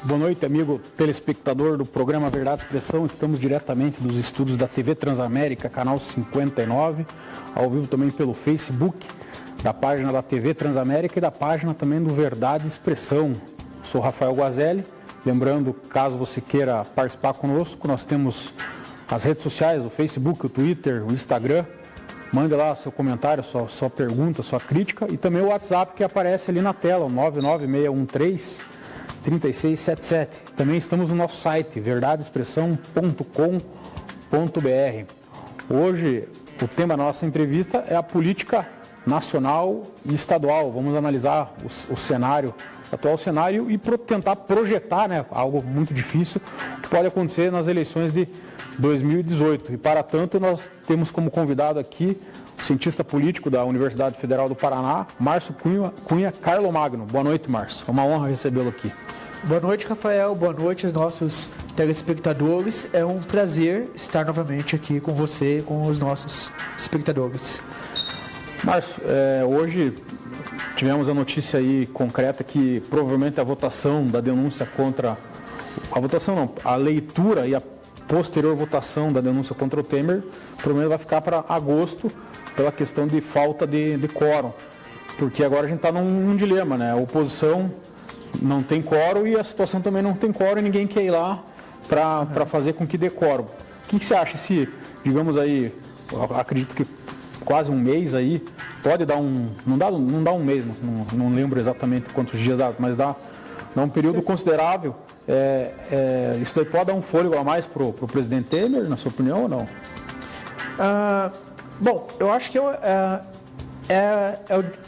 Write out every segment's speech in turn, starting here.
Boa noite, amigo telespectador do programa Verdade e Expressão. Estamos diretamente dos estúdios da TV Transamérica, canal 59, ao vivo também pelo Facebook, da página da TV Transamérica e da página também do Verdade e Expressão. Sou Rafael Guazelli. Lembrando, caso você queira participar conosco, nós temos as redes sociais, o Facebook, o Twitter, o Instagram. Mande lá seu comentário, sua pergunta, sua crítica e também o WhatsApp que aparece ali na tela, o 99613-3677. Também estamos no nosso site, verdadeexpressão.com.br. Hoje, o tema da nossa entrevista é a política nacional e estadual. Vamos analisar o cenário, o atual cenário e tentar projetar, né, algo muito difícil que pode acontecer nas eleições de 2018. E para tanto, nós temos como convidado aqui o cientista político da Universidade Federal do Paraná, Márcio Cunha Carlomagno. Boa noite, Márcio. É uma honra recebê-lo aqui. Boa noite, Rafael. Boa noite aos nossos telespectadores. É um prazer estar novamente aqui com você e com os nossos espectadores. Márcio, hoje tivemos a notícia aí concreta que provavelmente a votação da denúncia contra... A votação não, a leitura e a posterior votação da denúncia contra o Temer, provavelmente vai ficar para agosto, pela questão de falta de quórum. Porque agora a gente está num dilema, né? A oposição não tem quórum e a situação também não tem quórum e ninguém quer ir lá para fazer com que dê quórum. O que você acha se, digamos aí, acredito que quase um mês aí, pode dar não dá um mês, não lembro exatamente quantos dias dá, mas dá um período considerável. Isso daí pode dar um fôlego a mais para o presidente Temer, na sua opinião, ou não? Bom, eu acho que é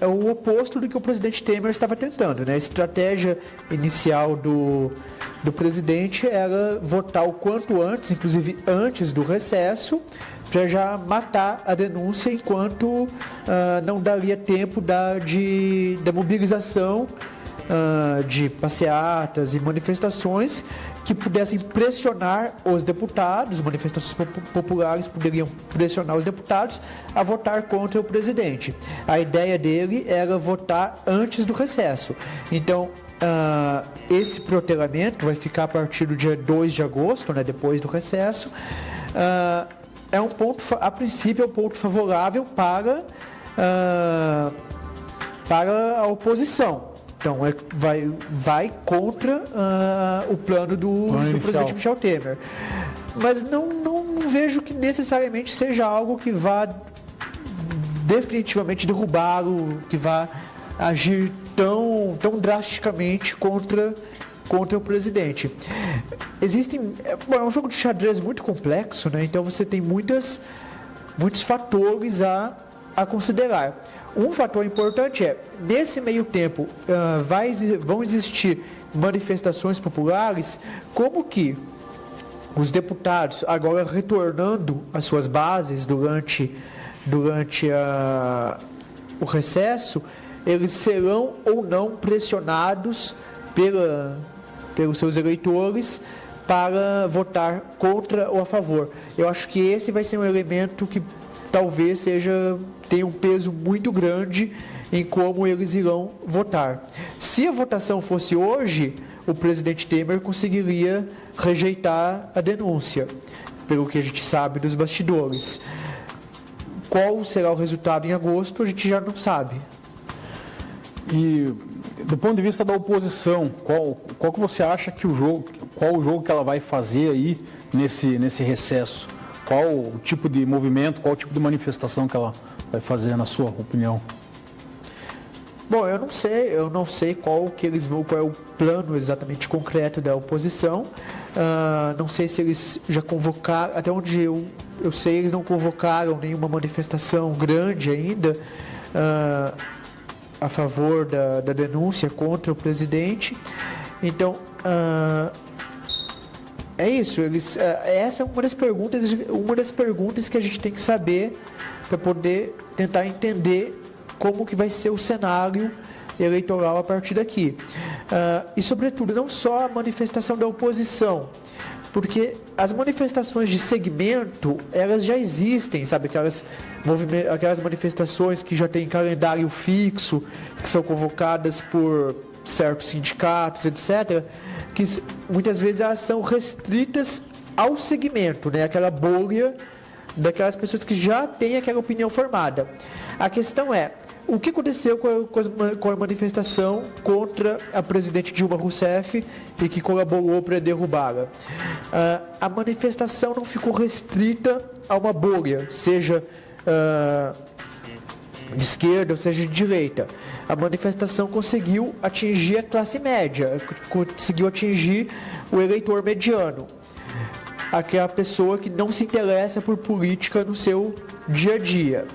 o oposto do que o presidente Temer estava tentando, né? A estratégia inicial do presidente era votar o quanto antes, inclusive antes do recesso, para já matar a denúncia enquanto não daria tempo da mobilização de passeatas e manifestações que pudessem pressionar os deputados, manifestações populares poderiam pressionar os deputados a votar contra o presidente. A ideia dele era votar antes do recesso. Então, esse protelamento vai ficar a partir do dia 2 de agosto, né, depois do recesso. É um ponto, a princípio, é um ponto favorável para a oposição. Então, vai contra o plano do presidente Michel Temer. Mas não vejo que necessariamente seja algo que vá definitivamente derrubá-lo, que vá agir tão drasticamente contra o presidente. É um jogo de xadrez muito complexo, né? Então você tem muitos fatores a considerar. Um fator importante nesse meio tempo, vão existir manifestações populares, como que os deputados, agora retornando às suas bases durante o recesso, eles serão ou não pressionados pelos seus eleitores para votar contra ou a favor. Eu acho que esse vai ser um elemento que talvez tenha um peso muito grande em como eles irão votar. Se a votação fosse hoje, o presidente Temer conseguiria rejeitar a denúncia, pelo que a gente sabe dos bastidores. Qual será o resultado em agosto, a gente já não sabe. E do ponto de vista da oposição, qual que você acha que qual o jogo que ela vai fazer aí nesse recesso? Qual o tipo de movimento, qual o tipo de manifestação que ela vai fazer, na sua opinião? Bom, eu não sei qual é o plano exatamente concreto da oposição. Não sei se eles já convocaram, até onde eu sei, eles não convocaram nenhuma manifestação grande ainda a favor da denúncia contra o presidente. Então, é isso. Essa é uma das perguntas que a gente tem que saber para poder tentar entender como que vai ser o cenário eleitoral a partir daqui. E, sobretudo, não só a manifestação da oposição, Porque as manifestações de segmento, elas já existem, sabe? Aquelas manifestações que já têm calendário fixo, que são convocadas por certos sindicatos, etc., que muitas vezes elas são restritas ao segmento, né? Aquela bolha daquelas pessoas que já têm aquela opinião formada. A questão é, o que aconteceu com a manifestação contra a presidente Dilma Rousseff e que colaborou para derrubá-la? A manifestação não ficou restrita a uma bolha, seja de esquerda ou seja de direita. A manifestação conseguiu atingir a classe média, conseguiu atingir o eleitor mediano, aquela pessoa que não se interessa por política no seu dia a dia.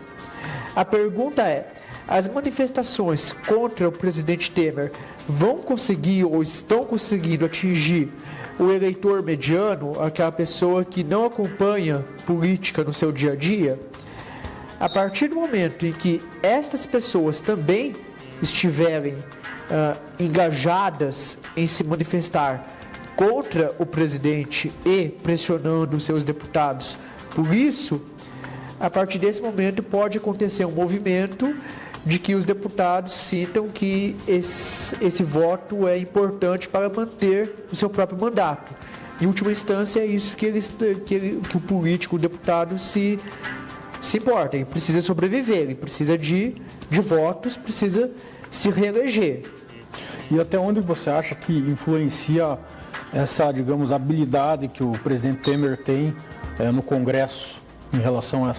A pergunta é, as manifestações contra o presidente Temer vão conseguir ou estão conseguindo atingir o eleitor mediano, aquela pessoa que não acompanha política no seu dia a dia? A partir do momento em que estas pessoas também estiverem engajadas em se manifestar contra o presidente e pressionando seus deputados por isso, a partir desse momento pode acontecer um movimento de que os deputados sintam que esse voto é importante para manter o seu próprio mandato. Em última instância, é isso que o político, o deputado, se importa. Ele precisa sobreviver, ele precisa de votos, precisa se reeleger. E até onde você acha que influencia essa, digamos, habilidade que o presidente Temer tem no Congresso em relação a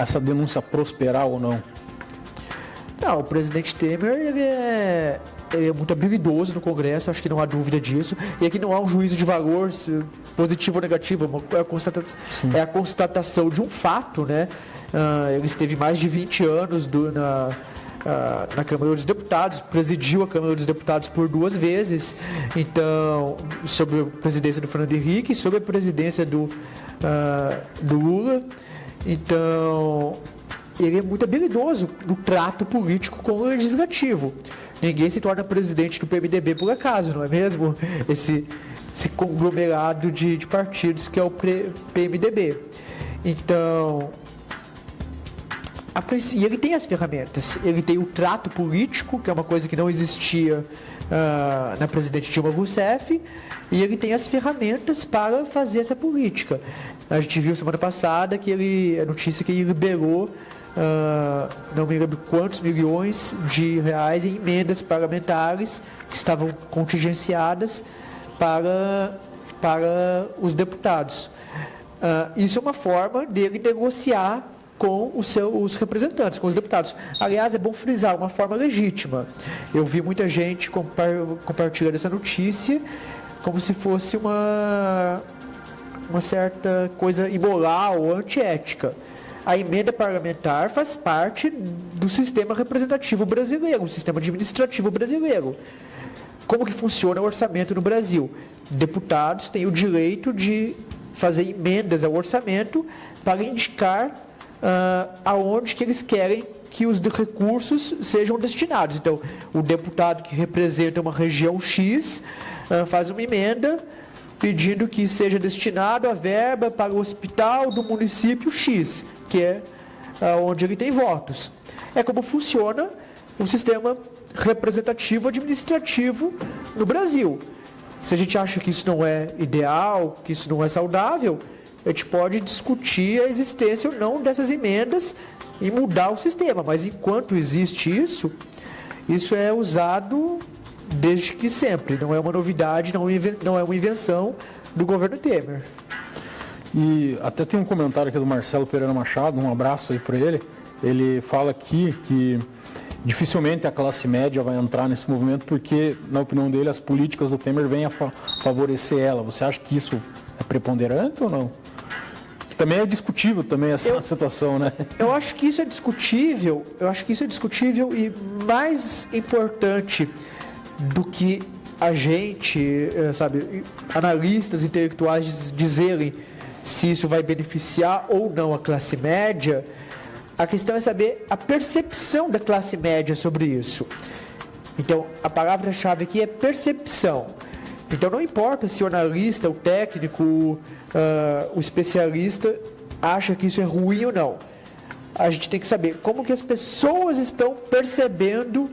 essa denúncia prosperar ou não? Não, o presidente Temer ele é muito habilidoso no Congresso, acho que não há dúvida disso. E aqui não há um juízo de valor positivo ou negativo, é a constatação de um fato, né? Ele esteve mais de 20 anos na Câmara dos Deputados, presidiu a Câmara dos Deputados por 2 vezes, então, sob a presidência do Fernando Henrique e sob a presidência do Lula. Então, ele é muito habilidoso no trato político com o legislativo. Ninguém se torna presidente do PMDB por acaso, não é mesmo? Esse conglomerado de partidos que é o PMDB. Então, e ele tem as ferramentas, ele tem o trato político, que é uma coisa que não existia na presidente Dilma Rousseff, e ele tem as ferramentas para fazer essa política. A gente viu semana passada a notícia que ele liberou, não me lembro quantos milhões de reais em emendas parlamentares que estavam contingenciadas para os deputados. Isso é uma forma dele negociar com os representantes, com os deputados. Aliás, é bom frisar, uma forma legítima. Eu vi muita gente compartilhando essa notícia como se fosse uma certa coisa imoral ou antiética. A emenda parlamentar faz parte do sistema representativo brasileiro, o sistema administrativo brasileiro. Como que funciona o orçamento no Brasil? Deputados têm o direito de fazer emendas ao orçamento para indicar aonde que eles querem que os recursos sejam destinados. Então, o deputado que representa uma região X faz uma emenda pedindo que seja destinado a verba para o hospital do município X, que é onde ele tem votos. É como funciona o sistema representativo administrativo no Brasil. Se a gente acha que isso não é ideal, que isso não é saudável, a gente pode discutir a existência ou não dessas emendas e mudar o sistema. Mas enquanto existe isso é usado desde que sempre. Não é uma novidade, não é uma invenção do governo Temer. E até tem um comentário aqui do Marcelo Pereira Machado, um abraço aí para ele. Ele fala aqui que dificilmente a classe média vai entrar nesse movimento porque, na opinião dele, as políticas do Temer vêm a favorecer ela. Você acha que isso é preponderante ou não? Também é discutível também essa situação, né? Eu acho que isso é discutível e mais importante do que a gente, analistas intelectuais dizerem se isso vai beneficiar ou não a classe média, a questão é saber a percepção da classe média sobre isso. Então, a palavra-chave aqui é percepção. Então não importa se o analista, o técnico, o especialista acha que isso é ruim ou não. A gente tem que saber como que as pessoas estão percebendo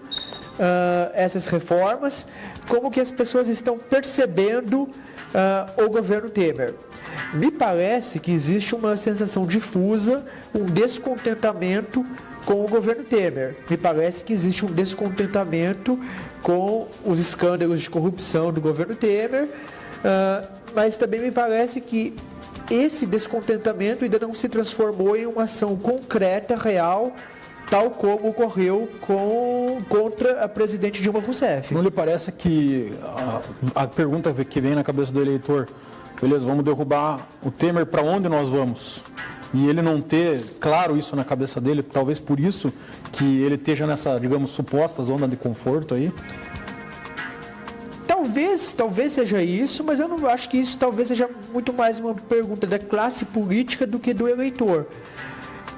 essas reformas, como que as pessoas estão percebendo o governo Temer. Me parece que existe uma sensação difusa, um descontentamento com o governo Temer. Me parece que existe um descontentamento com os escândalos de corrupção do governo Temer, mas também me parece que esse descontentamento ainda não se transformou em uma ação concreta, real, tal como ocorreu contra a presidente Dilma Rousseff. Não lhe parece que a pergunta que vem na cabeça do eleitor, beleza, vamos derrubar o Temer, para onde nós vamos? E ele não ter claro isso na cabeça dele, talvez por isso que ele esteja nessa, digamos, suposta zona de conforto aí? Talvez seja isso, mas eu não acho que isso talvez seja muito mais uma pergunta da classe política do que do eleitor,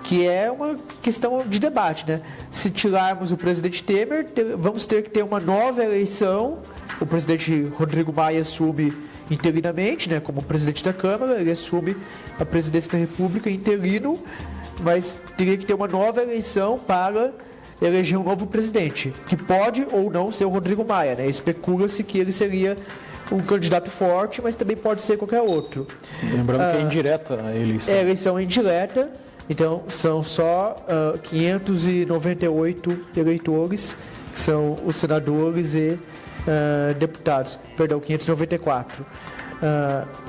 que é uma questão de debate, né? Se tirarmos o presidente Temer, vamos ter que ter uma nova eleição. O presidente Rodrigo Maia assume interinamente, né, como presidente da Câmara, ele assume a presidência da República interino, mas teria que ter uma nova eleição para eleger um novo presidente, que pode ou não ser o Rodrigo Maia, né? Especula-se que ele seria um candidato forte, mas também pode ser qualquer outro. Lembrando que é indireta a eleição. É eleição indireta, então são só 598 eleitores, que são os senadores e deputados, 594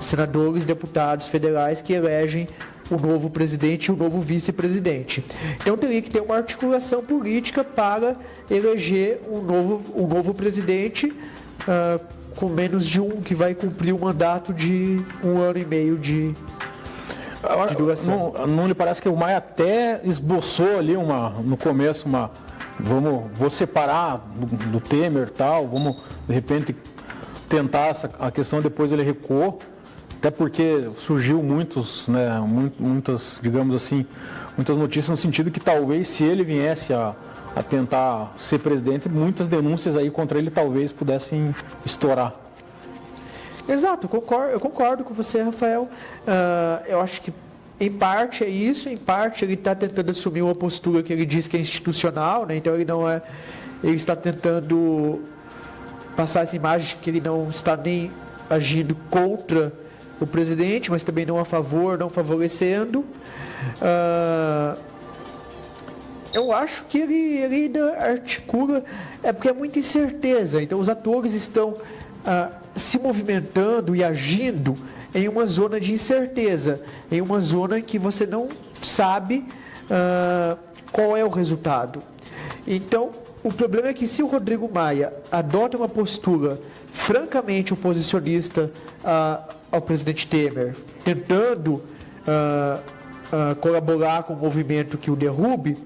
senadores e deputados federais que elegem o novo presidente e o novo vice-presidente. Então teria que ter uma articulação política para eleger um novo presidente com menos de que vai cumprir um mandato de 1 ano e meio de duração. Não lhe parece que o Maia até esboçou ali no começo vou separar do Temer tal, vamos de repente tentar a questão, depois ele recuou, até porque surgiu muitas, digamos assim, muitas notícias no sentido que talvez se ele viesse a tentar ser presidente, muitas denúncias aí contra ele talvez pudessem estourar. Exato, eu concordo com você, Rafael. Eu acho que em parte é isso, em parte ele está tentando assumir uma postura que ele diz que é institucional, né? Então ele está tentando passar essa imagem de que ele não está nem agindo contra o presidente, mas também não a favor, não favorecendo. Eu acho que ele ainda articula, porque é muita incerteza, então os atores estão se movimentando e agindo em uma zona de incerteza, em uma zona em que você não sabe qual é o resultado. Então, o problema é que se o Rodrigo Maia adota uma postura francamente oposicionista ao presidente Temer, tentando colaborar com o movimento que o derrube,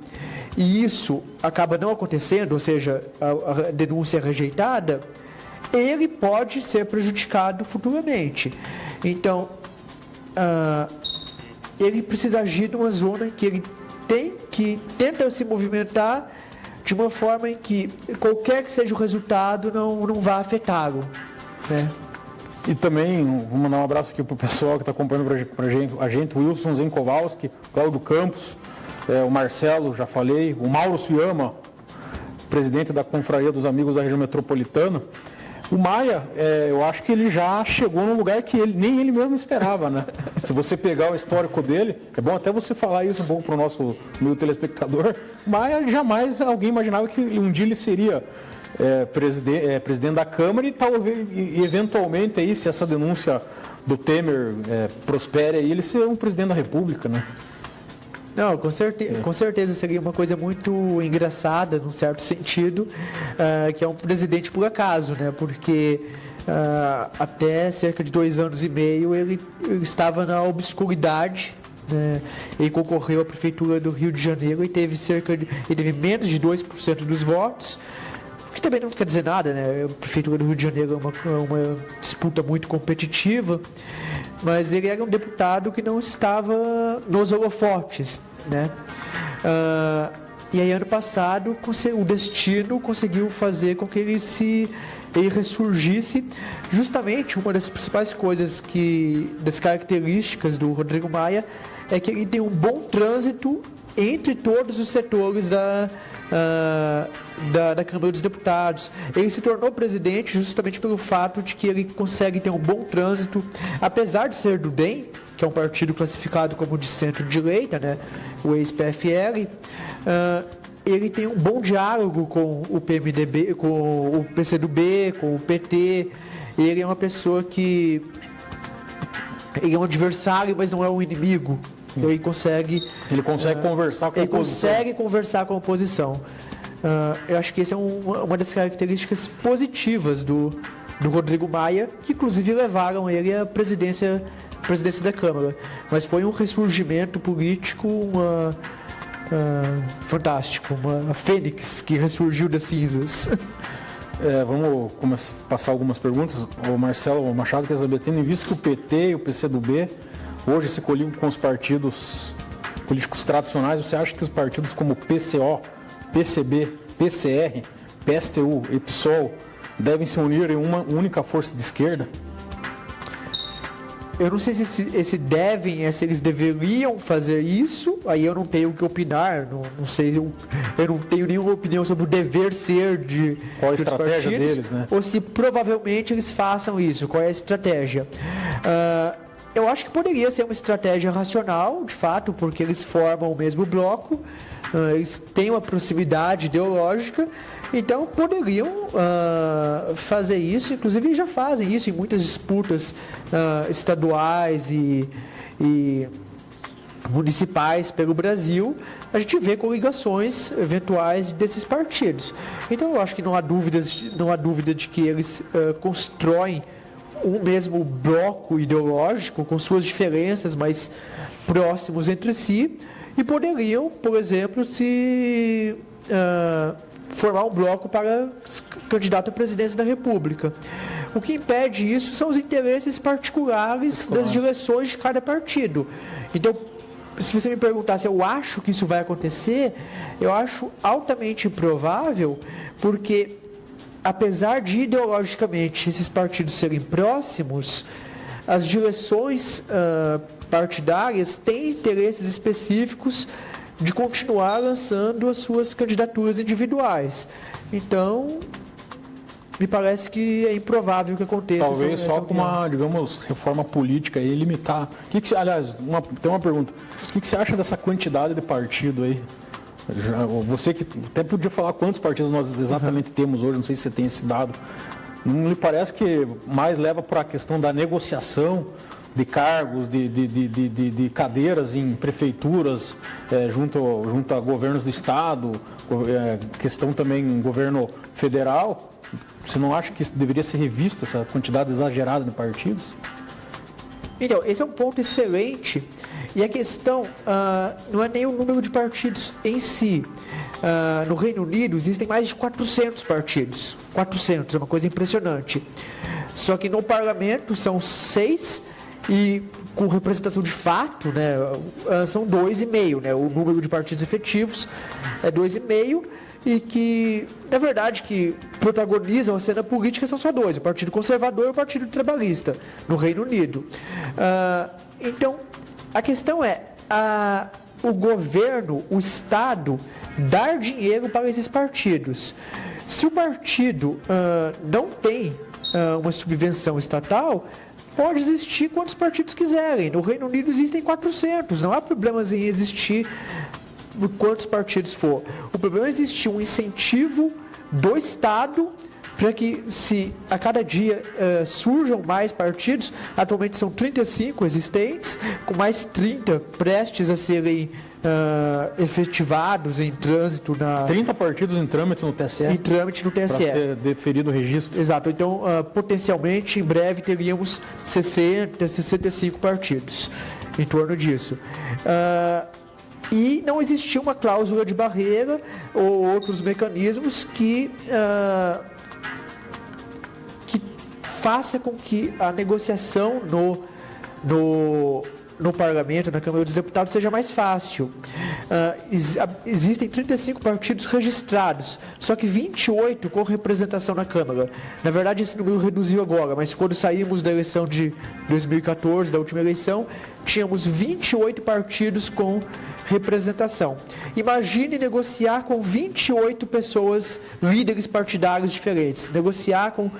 e isso acaba não acontecendo, ou seja, a denúncia é rejeitada, ele pode ser prejudicado futuramente. Então, ele precisa agir numa zona em que ele tenta se movimentar de uma forma em que qualquer que seja o resultado não vá afetá-lo, né? E também, vou mandar um abraço aqui para o pessoal que está acompanhando a gente, o Wilson Zenkowalski, Cláudio Campos, o Marcelo, já falei, o Mauro Suyama, presidente da Confraria dos Amigos da Região Metropolitana. O Maia, eu acho que ele já chegou num lugar que nem ele mesmo esperava, né? Se você pegar o histórico dele, é bom até você falar isso bom para o nosso telespectador, Maia jamais alguém imaginava que um dia ele seria presidente da Câmara e talvez, eventualmente, aí, se essa denúncia do Temer prospere, aí, ele ser um presidente da República, né? Não, com certeza seria uma coisa muito engraçada, num certo sentido, que é um presidente por acaso, né? Porque até cerca de 2 anos e meio ele estava na obscuridade, né? Ele concorreu à Prefeitura do Rio de Janeiro e teve menos de 2% dos votos, que também não quer dizer nada, né? A Prefeitura do Rio de Janeiro é uma disputa muito competitiva, mas ele era um deputado que não estava nos holofotes, né? E aí ano passado o destino conseguiu fazer com que ele ressurgisse. Justamente uma das principais coisas das características do Rodrigo Maia é que ele tem um bom trânsito entre todos os setores da Câmara dos Deputados. Ele se tornou presidente justamente pelo fato de que ele consegue ter um bom trânsito, apesar de ser do DEM, que é um partido classificado como de centro-direita, né, o ex-PFL, ele tem um bom diálogo com o PMDB, com o PCdoB, com o PT. Ele é uma pessoa que... ele é um adversário, mas não é um inimigo. Ele consegue conversar com a oposição. Ele consegue conversar com a oposição. Eu acho que essa é uma das características positivas do Rodrigo Maia, que inclusive levaram ele à presidência da Câmara. Mas foi um ressurgimento político fantástico, uma fênix que ressurgiu das cinzas. Vamos passar algumas perguntas. O Marcelo Machado quer saber, tendo em vista que o PT e o PCdoB hoje se coligam com os partidos políticos tradicionais, você acha que os partidos como PCO, PCB, PCR, PSTU e PSOL devem se unir em uma única força de esquerda? Eu não sei se devem, se eles deveriam fazer isso, aí eu não tenho o que opinar, não sei, eu não tenho nenhuma opinião sobre o dever ser de qual a estratégia partidos, deles, né? Ou se provavelmente eles façam isso, qual é a estratégia. Eu acho que poderia ser uma estratégia racional, de fato, porque eles formam o mesmo bloco, eles têm uma proximidade ideológica, então poderiam fazer isso, inclusive já fazem isso em muitas disputas estaduais e municipais pelo Brasil. A gente vê coligações eventuais desses partidos. Então eu acho que não há dúvida de que eles constroem um mesmo bloco ideológico com suas diferenças, mas próximos entre si, e poderiam, por exemplo, formar um bloco para candidato à presidência da República. O que impede isso são os interesses particulares das direções de cada partido. Então, se você me perguntar se eu acho que isso vai acontecer, eu acho altamente improvável, porque apesar de ideologicamente esses partidos serem próximos, as direções partidárias têm interesses específicos de continuar lançando as suas candidaturas individuais. Então, me parece que é improvável que aconteça. Talvez só com uma, digamos, reforma política e limitar. Aliás, tem uma pergunta. O que você acha dessa quantidade de partido aí? Você que até podia falar quantos partidos nós exatamente temos hoje, não sei se você tem esse dado. Não lhe parece que mais leva para a questão da negociação de cargos, de cadeiras em prefeituras, junto a governos do estado, questão também em governo federal? Você não acha que isso deveria ser revisto, essa quantidade exagerada de partidos? Então, esse é um ponto excelente. E a questão não é nem o número de partidos em si. No Reino Unido existem mais de 400 partidos. 400, é uma coisa impressionante. Só que no parlamento são 6 e com representação de fato, né, são 2,5, né? O número de partidos efetivos é 2,5 e que, na verdade, que protagonizam a cena política são só 2, o Partido Conservador e o Partido Trabalhista, no Reino Unido. Então, a questão é o governo, o Estado, dar dinheiro para esses partidos. Se o partido não tem uma subvenção estatal, pode existir quantos partidos quiserem. No Reino Unido existem 400, não há problemas em existir quantos partidos for. O problema é existir um incentivo do Estado para que, se a cada dia surjam mais partidos, atualmente são 35 existentes, com mais 30 prestes a serem efetivados em trânsito 30 partidos em trâmite no TSE? Em trâmite no TSE. Para ser deferido o registro. Exato. Então, potencialmente, em breve, teríamos 60, 65 partidos em torno disso. E não existia uma cláusula de barreira ou outros mecanismos que faça com que a negociação no parlamento, na Câmara dos Deputados, seja mais fácil. existem 35 partidos registrados, só que 28 com representação na Câmara. Na verdade, esse número reduziu agora, mas quando saímos da eleição de 2014, da última eleição, tínhamos 28 partidos com representação. Imagine negociar com 28 pessoas, líderes partidários diferentes. Negociar com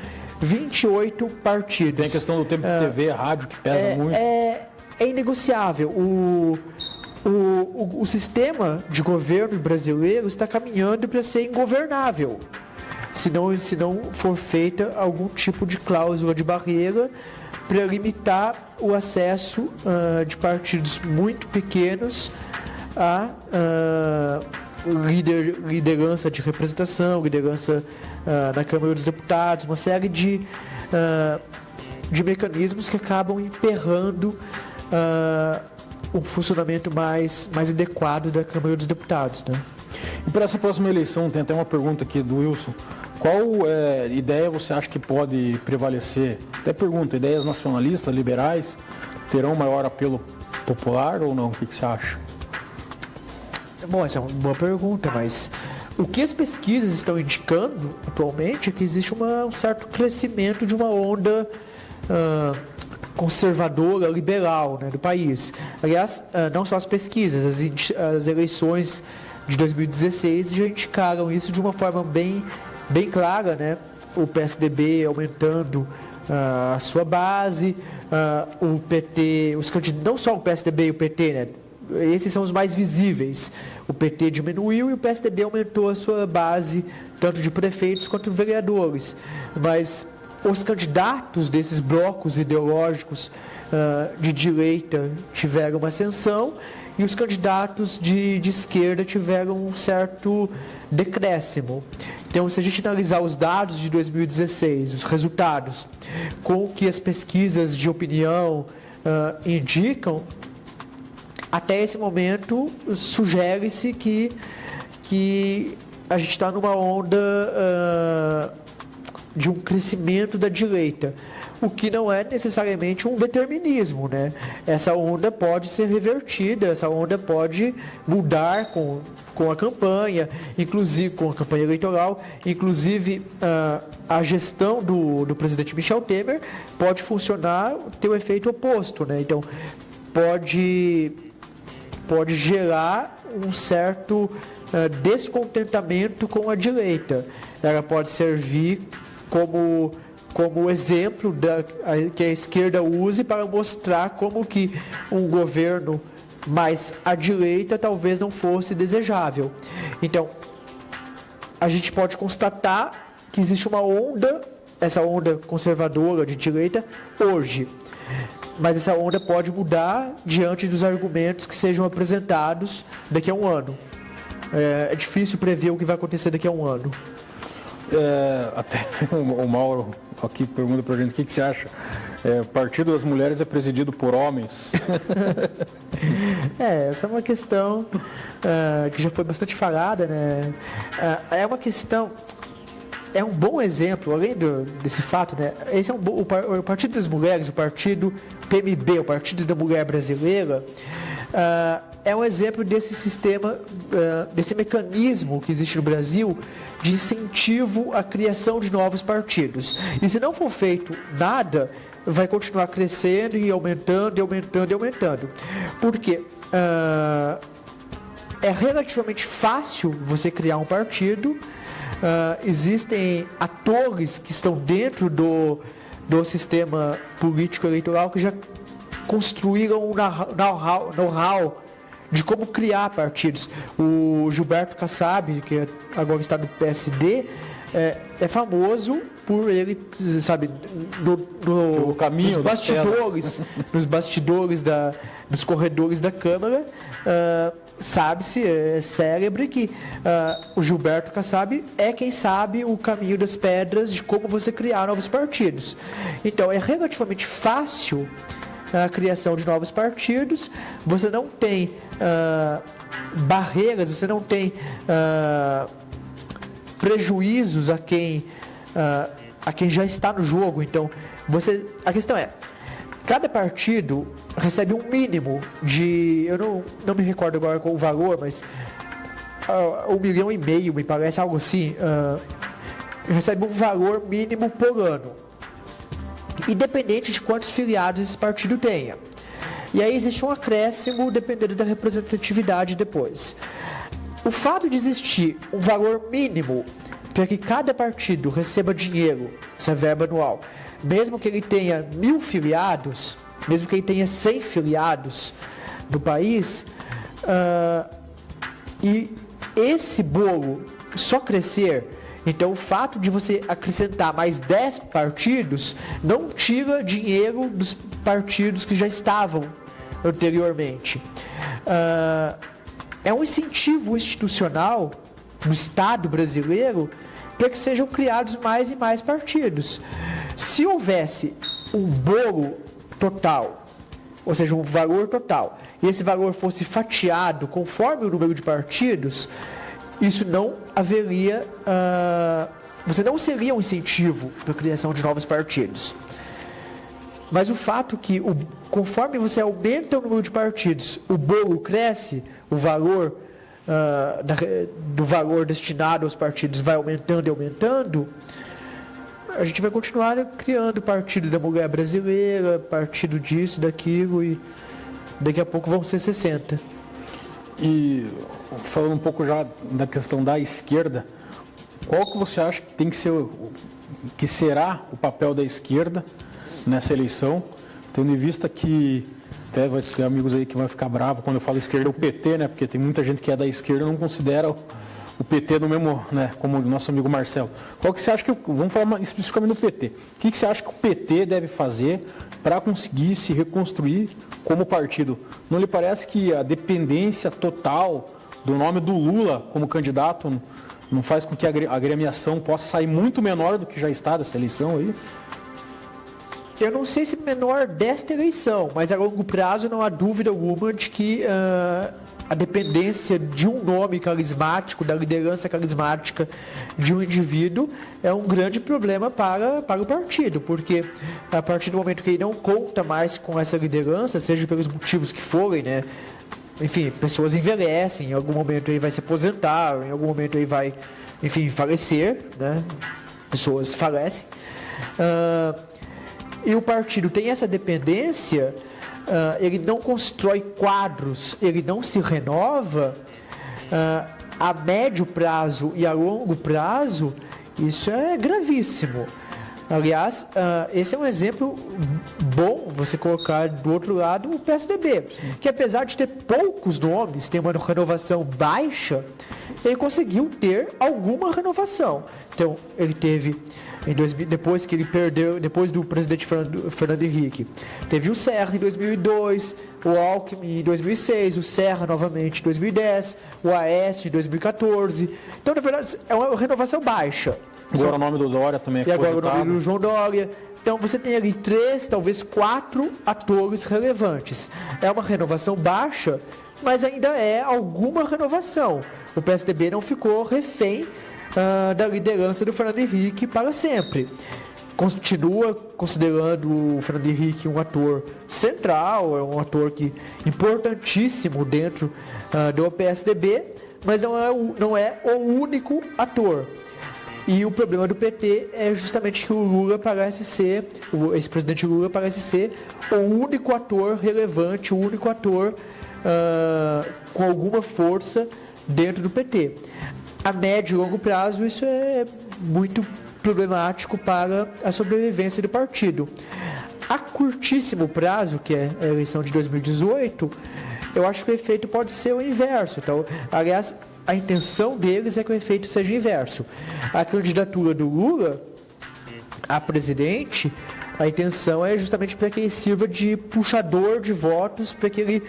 28 partidos. Tem a questão do tempo de TV, rádio, que pesa muito. É inegociável. O sistema de governo brasileiro está caminhando para ser ingovernável, se não for feita algum tipo de cláusula de barreira para limitar o acesso de partidos muito pequenos a liderança de representação, liderança na Câmara dos Deputados, uma série de mecanismos que acabam emperrando um funcionamento mais adequado da Câmara dos Deputados, né? E para essa próxima eleição, tem até uma pergunta aqui do Wilson. Qual ideia você acha que pode prevalecer? Até pergunta, ideias nacionalistas, liberais, terão maior apelo popular ou não? O que você acha? Bom, essa é uma boa pergunta, mas o que as pesquisas estão indicando atualmente é que existe um certo crescimento de uma onda conservadora, liberal, né, do país. Aliás, não só as pesquisas, as eleições de 2016 já indicaram isso de uma forma bem clara, né? O PSDB aumentando a sua base, o PT, não só o PSDB e o PT, né? Esses são os mais visíveis. O PT diminuiu e o PSDB aumentou a sua base, tanto de prefeitos quanto de vereadores. Mas os candidatos desses blocos ideológicos de direita tiveram uma ascensão e os candidatos de esquerda tiveram um certo decréscimo. Então, se a gente analisar os dados de 2016, os resultados, com o que as pesquisas de opinião indicam, até esse momento sugere-se que a gente está numa onda de um crescimento da direita, o que não é necessariamente um determinismo, né? Essa onda pode ser revertida, essa onda pode mudar com a campanha, inclusive com a campanha eleitoral, inclusive a gestão do presidente Michel Temer pode funcionar, ter o efeito oposto, né? Então, pode gerar um certo descontentamento com a direita. Ela pode servir como exemplo que a esquerda use para mostrar como que um governo mais à direita talvez não fosse desejável. Então, a gente pode constatar que existe uma onda, essa onda conservadora de direita hoje. Mas essa onda pode mudar diante dos argumentos que sejam apresentados daqui a um ano. É difícil prever o que vai acontecer daqui a um ano. Até o Mauro aqui pergunta pra gente o que você acha. O Partido das Mulheres é presidido por homens? Essa é uma questão que já foi bastante falada, né? É uma questão, é um bom exemplo, além desse fato, né? Esse é o Partido das Mulheres, o Partido PMB, o Partido da Mulher Brasileira, é um exemplo desse sistema, desse mecanismo que existe no Brasil de incentivo à criação de novos partidos. E se não for feito nada, vai continuar crescendo e aumentando, e aumentando, e aumentando. Porque é relativamente fácil você criar um partido, existem atores que estão dentro do sistema político eleitoral que já construíram um know-how de como criar partidos. O Gilberto Kassab, que agora está no PSD, é famoso por ele, sabe, o caminho nos bastidores dos corredores da Câmara, sabe-se, é célebre que o Gilberto Kassab é quem sabe o caminho das pedras de como você criar novos partidos. Então, é relativamente fácil a criação de novos partidos, você não tem barreiras, você não tem prejuízos a quem já está no jogo. Então, a questão é, cada partido recebe um mínimo de, eu não me recordo agora qual o valor, mas 1,5 milhão, me parece, algo assim, recebe um valor mínimo por ano, independente de quantos filiados esse partido tenha. E aí existe um acréscimo dependendo da representatividade depois. O fato de existir um valor mínimo para que cada partido receba dinheiro, essa verba anual, mesmo que ele tenha 1.000 filiados, mesmo que ele tenha 100 filiados no país, e esse bolo só crescer, então o fato de você acrescentar mais 10 partidos não tira dinheiro dos partidos que já estavam anteriormente. É um incentivo institucional no Estado brasileiro para que sejam criados mais e mais partidos. Se houvesse um bolo total, ou seja, um valor total, e esse valor fosse fatiado conforme o número de partidos, isso não haveria, você não seria um incentivo para a criação de novos partidos. Mas o fato que, conforme você aumenta o número de partidos, o bolo cresce, o valor do valor destinado aos partidos vai aumentando e aumentando, a gente vai continuar criando partido da mulher brasileira, partido disso, daquilo, e daqui a pouco vão ser 60. E falando um pouco já da questão da esquerda, qual que você acha que tem que ser, que será o papel da esquerda nessa eleição, tendo em vista que até vai ter amigos aí que vão ficar bravos quando eu falo esquerda, o PT, né? Porque tem muita gente que é da esquerda e não considera o PT no mesmo, né? Como o nosso amigo Marcelo. Qual que você acha que, vamos falar especificamente do PT, o que você acha que o PT deve fazer para conseguir se reconstruir como partido? Não lhe parece que a dependência total do nome do Lula como candidato não faz com que a agremiação possa sair muito menor do que já está dessa eleição aí? Eu não sei se menor desta eleição, mas a longo prazo não há dúvida alguma de que a dependência de um nome carismático, da liderança carismática de um indivíduo é um grande problema para o partido, porque a partir do momento que ele não conta mais com essa liderança, seja pelos motivos que forem, né? Enfim, pessoas envelhecem, em algum momento ele vai se aposentar, em algum momento ele vai, enfim, falecer, né? Pessoas falecem. E o partido tem essa dependência, ele não constrói quadros, ele não se renova, a médio prazo e a longo prazo, isso é gravíssimo. Aliás, esse é um exemplo bom, você colocar do outro lado o PSDB, que apesar de ter poucos nomes, ter uma renovação baixa, ele conseguiu ter alguma renovação. Então, ele teve, depois que ele perdeu, depois do presidente Fernando Henrique, teve o Serra em 2002, o Alckmin em 2006, o Serra novamente em 2010, o Aécio em 2014. Então, na verdade, é uma renovação baixa. Agora o nome do Dória também é E agora o nome do João Dória. Então você tem ali 3, talvez 4 atores relevantes. É uma renovação baixa, mas ainda é alguma renovação. O PSDB não ficou refém da liderança do Fernando Henrique para sempre. Continua considerando o Fernando Henrique um ator central, é um ator importantíssimo dentro do PSDB, mas não é o único ator. E o problema do PT é justamente que o Lula parece ser, esse presidente Lula parece ser o único ator relevante, o único ator com alguma força dentro do PT. A médio e longo prazo isso é muito problemático para a sobrevivência do partido. A curtíssimo prazo, que é a eleição de 2018, eu acho que o efeito pode ser o inverso. Então, aliás, a intenção deles é que o efeito seja inverso. A candidatura do Lula a presidente, a intenção é justamente para que ele sirva de puxador de votos, para que ele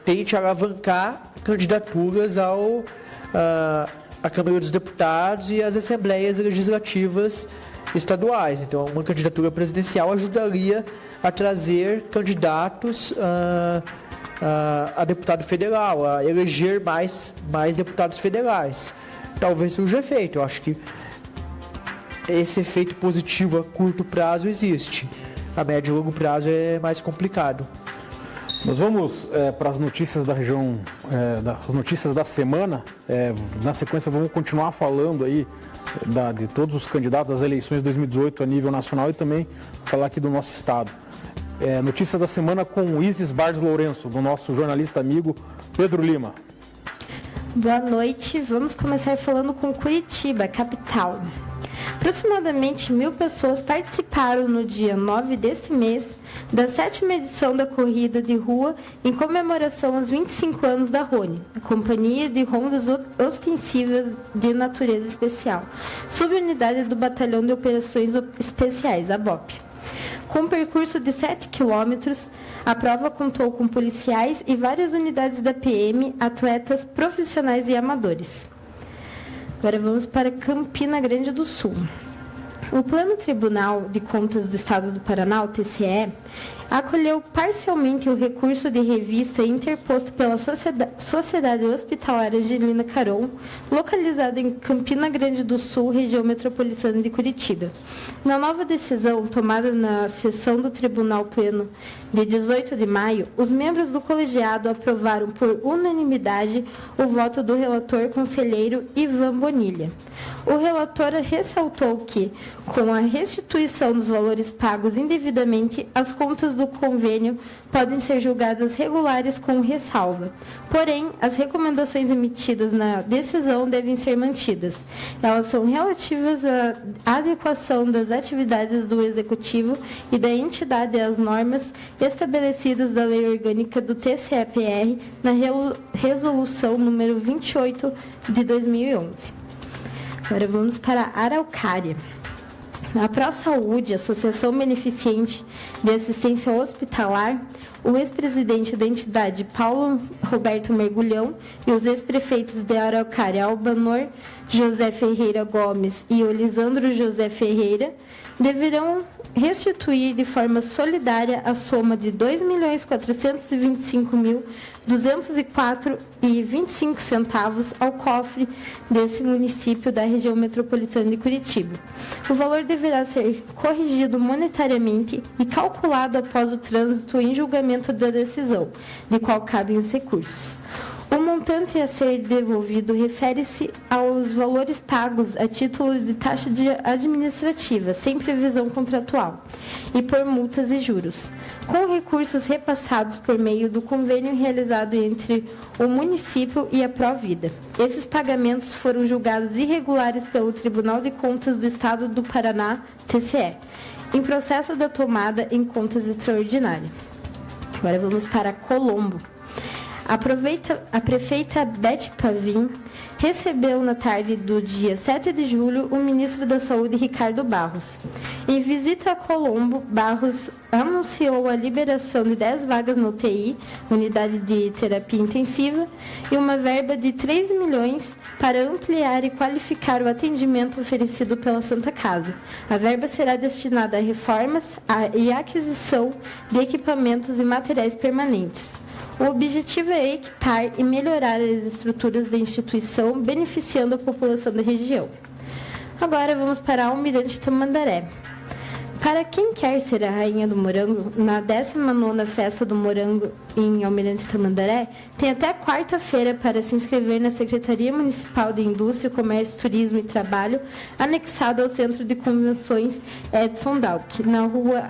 tente alavancar candidaturas à Câmara dos Deputados e às Assembleias Legislativas estaduais. Então, uma candidatura presidencial ajudaria a trazer candidatos a deputado federal, a eleger mais deputados federais. Talvez seja efeito. Eu acho que esse efeito positivo a curto prazo existe. a médio e longo prazo é mais complicado. Nós vamos para as notícias da região, das notícias da semana. Na sequência vamos continuar falando aí de todos os candidatos às eleições de 2018 a nível nacional e também falar aqui do nosso estado. Notícias da semana com Isis Bardes Lourenço, do nosso jornalista amigo Pedro Lima. Boa noite, vamos começar falando com Curitiba, capital. Aproximadamente 1.000 pessoas participaram no dia 9 deste mês da 7ª edição da Corrida de Rua em comemoração aos 25 anos da Rony, a Companhia de Rondas Ostensivas de Natureza Especial, subunidade do Batalhão de Operações Especiais, a BOP. Com um percurso de 7 quilômetros, a prova contou com policiais e várias unidades da PM, atletas profissionais e amadores. Agora vamos para Campina Grande do Sul. O Plano Tribunal de Contas do Estado do Paraná, o TCE, acolheu parcialmente o recurso de revista interposto pela Sociedade Hospitalar Angelina Caron, localizada em Campina Grande do Sul, região metropolitana de Curitiba. Na nova decisão tomada na sessão do Tribunal Pleno de 18 de maio, os membros do colegiado aprovaram por unanimidade o voto do relator conselheiro Ivan Bonilha. O relator ressaltou que, com a restituição dos valores pagos indevidamente, as contas do convênio podem ser julgadas regulares com ressalva. Porém, as recomendações emitidas na decisão devem ser mantidas. Elas são relativas à adequação das atividades do Executivo e da entidade às normas estabelecidas da Lei Orgânica do TCE-PR na Resolução número 28 de 2011. Agora vamos para Araucária. A ProSaúde, Associação Beneficente de Assistência Hospitalar, o ex-presidente da entidade, Paulo Roberto Mergulhão, e os ex-prefeitos de Araucária, Albanor José Ferreira Gomes e Olisandro José Ferreira, deverão restituir de forma solidária a soma de R$ 2.425.204,25 ao cofre desse município da região metropolitana de Curitiba. O valor deverá ser corrigido monetariamente e calculado após o trânsito em julgamento da decisão, de qual cabem os recursos. O montante a ser devolvido refere-se aos valores pagos a título de taxa administrativa, sem previsão contratual, e por multas e juros, com recursos repassados por meio do convênio realizado entre o município e a Provida. Esses pagamentos foram julgados irregulares pelo Tribunal de Contas do Estado do Paraná, TCE, em processo da tomada em contas extraordinária. Agora vamos para Colombo. A prefeita Beth Pavin recebeu na tarde do dia 7 de julho o ministro da Saúde, Ricardo Barros. Em visita a Colombo, Barros anunciou a liberação de 10 vagas no UTI, unidade de terapia intensiva, e uma verba de 3 milhões para ampliar e qualificar o atendimento oferecido pela Santa Casa. A verba será destinada a reformas e aquisição de equipamentos e materiais permanentes. O objetivo é equipar e melhorar as estruturas da instituição, beneficiando a população da região. Agora vamos para Almirante Tamandaré. Para quem quer ser a rainha do morango, na 19ª Festa do Morango em Almirante Tamandaré, tem até quarta-feira para se inscrever na Secretaria Municipal de Indústria, Comércio, Turismo e Trabalho, anexado ao Centro de Convenções Edson Dalck, na rua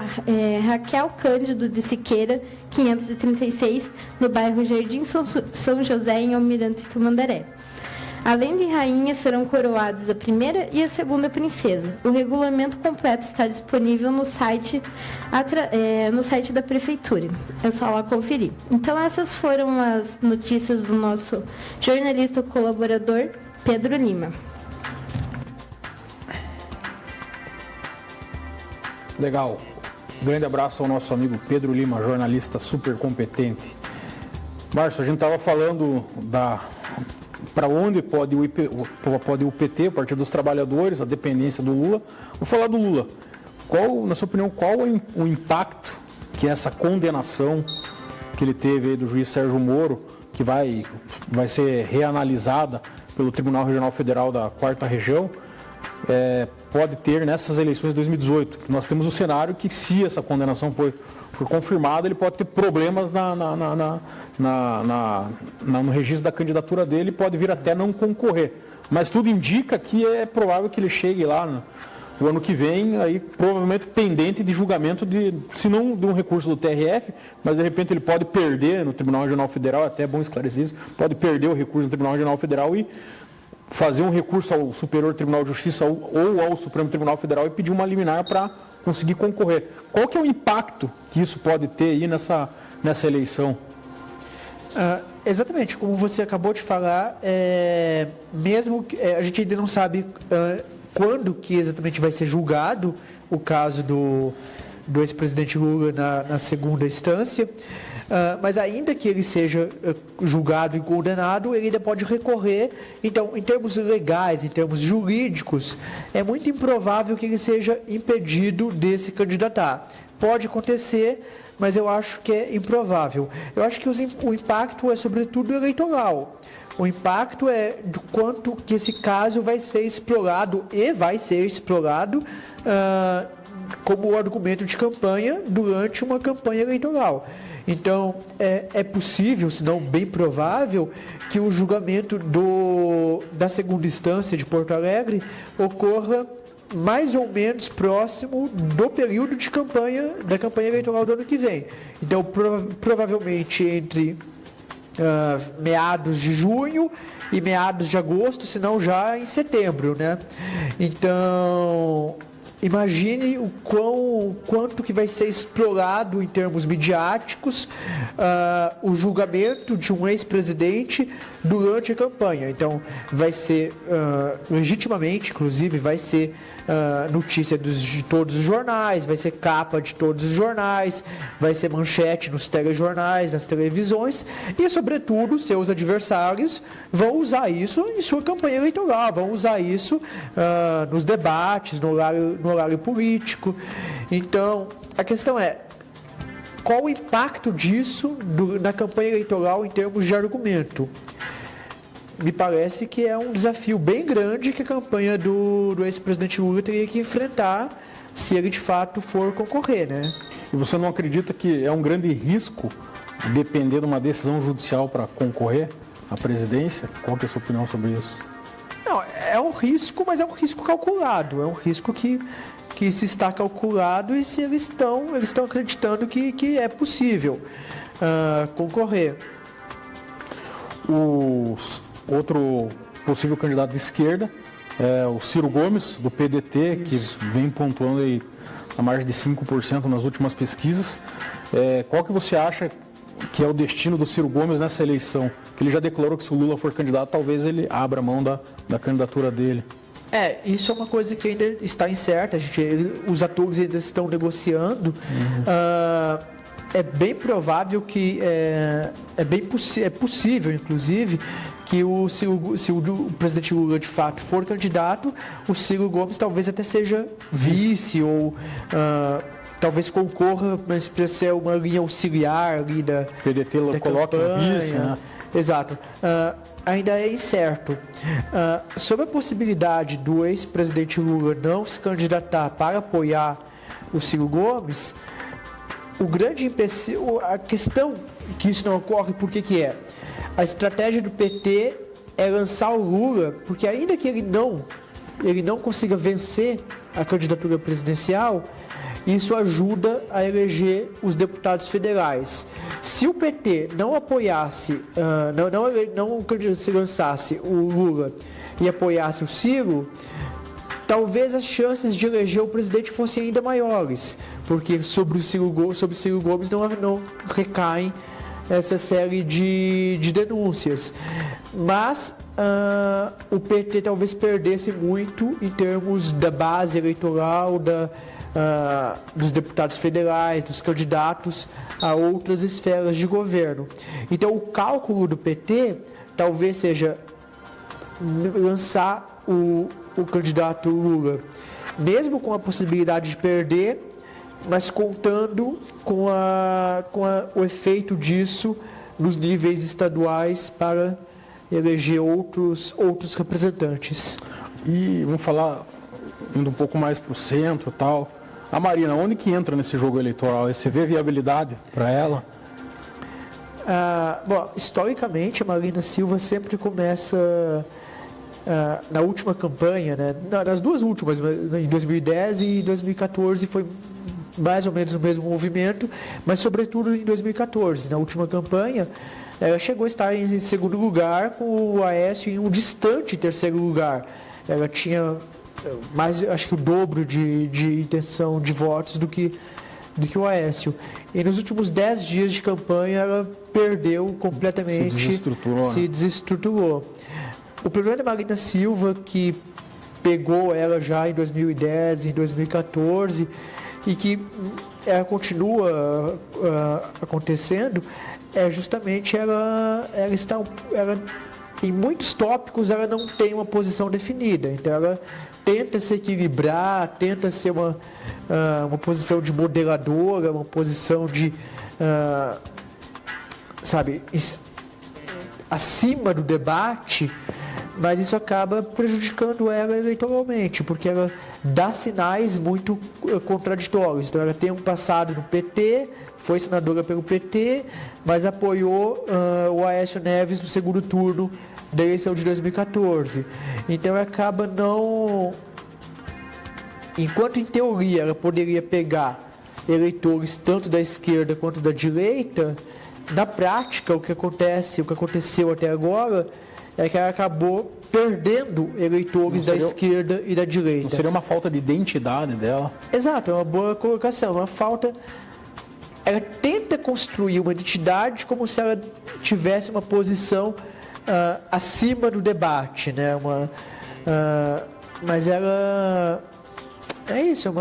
Raquel Cândido de Siqueira, 536, no bairro Jardim São José, em Almirante Tamandaré. Além de rainha, serão coroadas a primeira e a segunda princesa. O regulamento completo está disponível no site da Prefeitura. É só lá conferir. Então, essas foram as notícias do nosso jornalista colaborador, Pedro Lima. Legal. Grande abraço ao nosso amigo Pedro Lima, jornalista super competente. Márcio, a gente estava falando para onde pode o PT, o Partido dos Trabalhadores, a dependência do Lula. Vou falar do Lula. Na sua opinião, qual é o impacto que essa condenação que ele teve aí do juiz Sérgio Moro, que vai ser reanalisada pelo Tribunal Regional Federal da 4ª Região, pode ter nessas eleições de 2018. Nós temos o cenário que, se essa condenação for confirmada, ele pode ter problemas no registro da candidatura dele e pode vir até não concorrer. Mas tudo indica que é provável que ele chegue lá no ano que vem, aí provavelmente pendente de julgamento, se não de um recurso do TRF, mas de repente ele pode perder no Tribunal Regional Federal, até é bom esclarecer isso, pode perder o recurso no Tribunal Regional Federal e fazer um recurso ao Superior Tribunal de Justiça ou ao Supremo Tribunal Federal e pedir uma liminar para conseguir concorrer. Qual que é o impacto que isso pode ter aí nessa eleição? Exatamente, como você acabou de falar, mesmo que a gente ainda não sabe quando que exatamente vai ser julgado o caso do ex-presidente Lula na segunda instância, mas ainda que ele seja julgado e condenado, ele ainda pode recorrer. Então, em termos legais, em termos jurídicos, é muito improvável que ele seja impedido de se candidatar. Pode acontecer, mas eu acho que é improvável. Eu acho que o impacto é sobretudo eleitoral. O impacto é do quanto que esse caso vai ser explorado como argumento de campanha durante uma campanha eleitoral. Então, é possível, se não bem provável, que o julgamento da segunda instância de Porto Alegre ocorra mais ou menos próximo do período da campanha eleitoral do ano que vem. Então, provavelmente entre meados de junho e meados de agosto, se não já em setembro, né? Então, imagine quanto que vai ser explorado em termos midiáticos o julgamento de um ex-presidente durante a campanha. Então, vai ser, legitimamente, inclusive, vai ser notícia de todos os jornais, vai ser capa de todos os jornais, vai ser manchete nos telejornais, nas televisões e, sobretudo, seus adversários vão usar isso em sua campanha eleitoral, vão usar isso nos debates, no horário político. Então, a questão é, qual o impacto disso na campanha eleitoral em termos de argumento? Me parece que é um desafio bem grande que a campanha do ex-presidente Lula teria que enfrentar se ele de fato for concorrer, né? E você não acredita que é um grande risco depender de uma decisão judicial para concorrer à presidência? Qual que é a sua opinião sobre isso? Não, é um risco, mas é um risco calculado. É um risco que se está calculado e se eles estão acreditando que é possível concorrer. Outro possível candidato de esquerda é o Ciro Gomes, do PDT, isso, que vem pontuando aí a margem de 5% nas últimas pesquisas. Qual que você acha que é o destino do Ciro Gomes nessa eleição? Que ele já declarou que, se o Lula for candidato, talvez ele abra mão da candidatura dele. Isso é uma coisa que ainda está incerta. Os atores ainda estão negociando. É bem provável que é possível, inclusive, que se o presidente Lula de fato for candidato, o Ciro Gomes talvez até seja vice ou talvez concorra, mas precisa ser uma linha auxiliar ali da PDT da coloca campanha. vice, né? Exato. Ainda é incerto. Sobre a possibilidade do ex-presidente Lula não se candidatar para apoiar o Ciro Gomes, o grande empecilho, a questão que isso não ocorre, por que é? A estratégia do PT é lançar o Lula, porque ainda que ele não consiga vencer a candidatura presidencial, isso ajuda a eleger os deputados federais. Se o PT não apoiasse, não se lançasse o Lula e apoiasse o Ciro, talvez as chances de eleger o presidente fossem ainda maiores, porque sobre o Ciro Gomes não recaem essa série de denúncias. Mas o PT talvez perdesse muito em termos da base eleitoral, dos deputados federais, dos candidatos a outras esferas de governo. Então, o cálculo do PT talvez seja lançar o candidato Lula, mesmo com a possibilidade de perder, mas contando com o efeito disso nos níveis estaduais para eleger outros representantes. E vamos falar indo um pouco mais para o centro e tal. A Marina, onde que entra nesse jogo eleitoral? Você vê viabilidade para ela? Bom, historicamente, a Marina Silva sempre começa na última campanha, né? Nas duas últimas, em 2010 e 2014 foi mais ou menos o mesmo movimento, mas sobretudo em 2014, na última campanha, ela chegou a estar em segundo lugar, com o Aécio em um distante terceiro lugar. Ela tinha mais, acho que o dobro de intenção de votos do que o Aécio. E nos últimos 10 dias de campanha ela perdeu completamente, se desestruturou. O problema da Marina Silva, que pegou ela já em 2010, em 2014, e que ela continua acontecendo, é justamente ela em muitos tópicos ela não tem uma posição definida, então ela tenta se equilibrar, tenta ser uma posição de moderadora, uma posição de, acima do debate, mas isso acaba prejudicando ela eleitoralmente, porque ela dá sinais muito contraditórios. Então ela tem um passado no PT, foi senadora pelo PT, mas apoiou o Aécio Neves no segundo turno da eleição de 2014. Então ela acaba não... Enquanto em teoria ela poderia pegar eleitores tanto da esquerda quanto da direita, na prática o que aconteceu até agora é que ela acabou perdendo eleitores da esquerda e da direita. Não seria uma falta de identidade dela? Exato, é uma boa colocação, uma falta... Ela tenta construir uma identidade como se ela tivesse uma posição acima do debate, né? Mas ela é isso,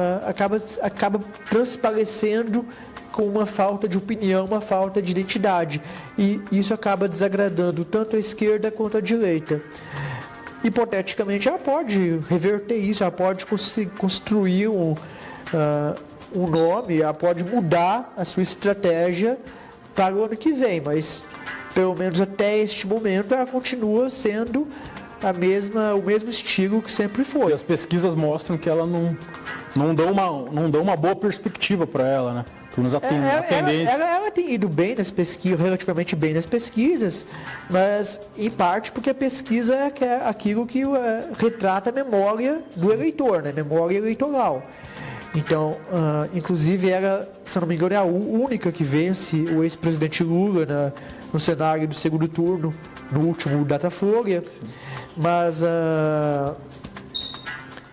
acaba transparecendo com uma falta de opinião, uma falta de identidade, e isso acaba desagradando tanto a esquerda quanto a direita. Hipoteticamente, ela pode reverter isso, ela pode construir um nome, ela pode mudar a sua estratégia para o ano que vem, mas pelo menos até este momento ela continua sendo o mesmo estilo que sempre foi. E as pesquisas mostram que ela não dão uma boa perspectiva para ela, né? Pelo menos a tendência. Ela tem ido bem nas pesquisas, relativamente bem nas pesquisas, mas em parte porque a pesquisa é aquilo que retrata a memória do eleitor, né? Memória eleitoral. Então, inclusive ela, se não me engano, é a única que vence o ex-presidente Lula no cenário do segundo turno, no último Datafolha. Mas a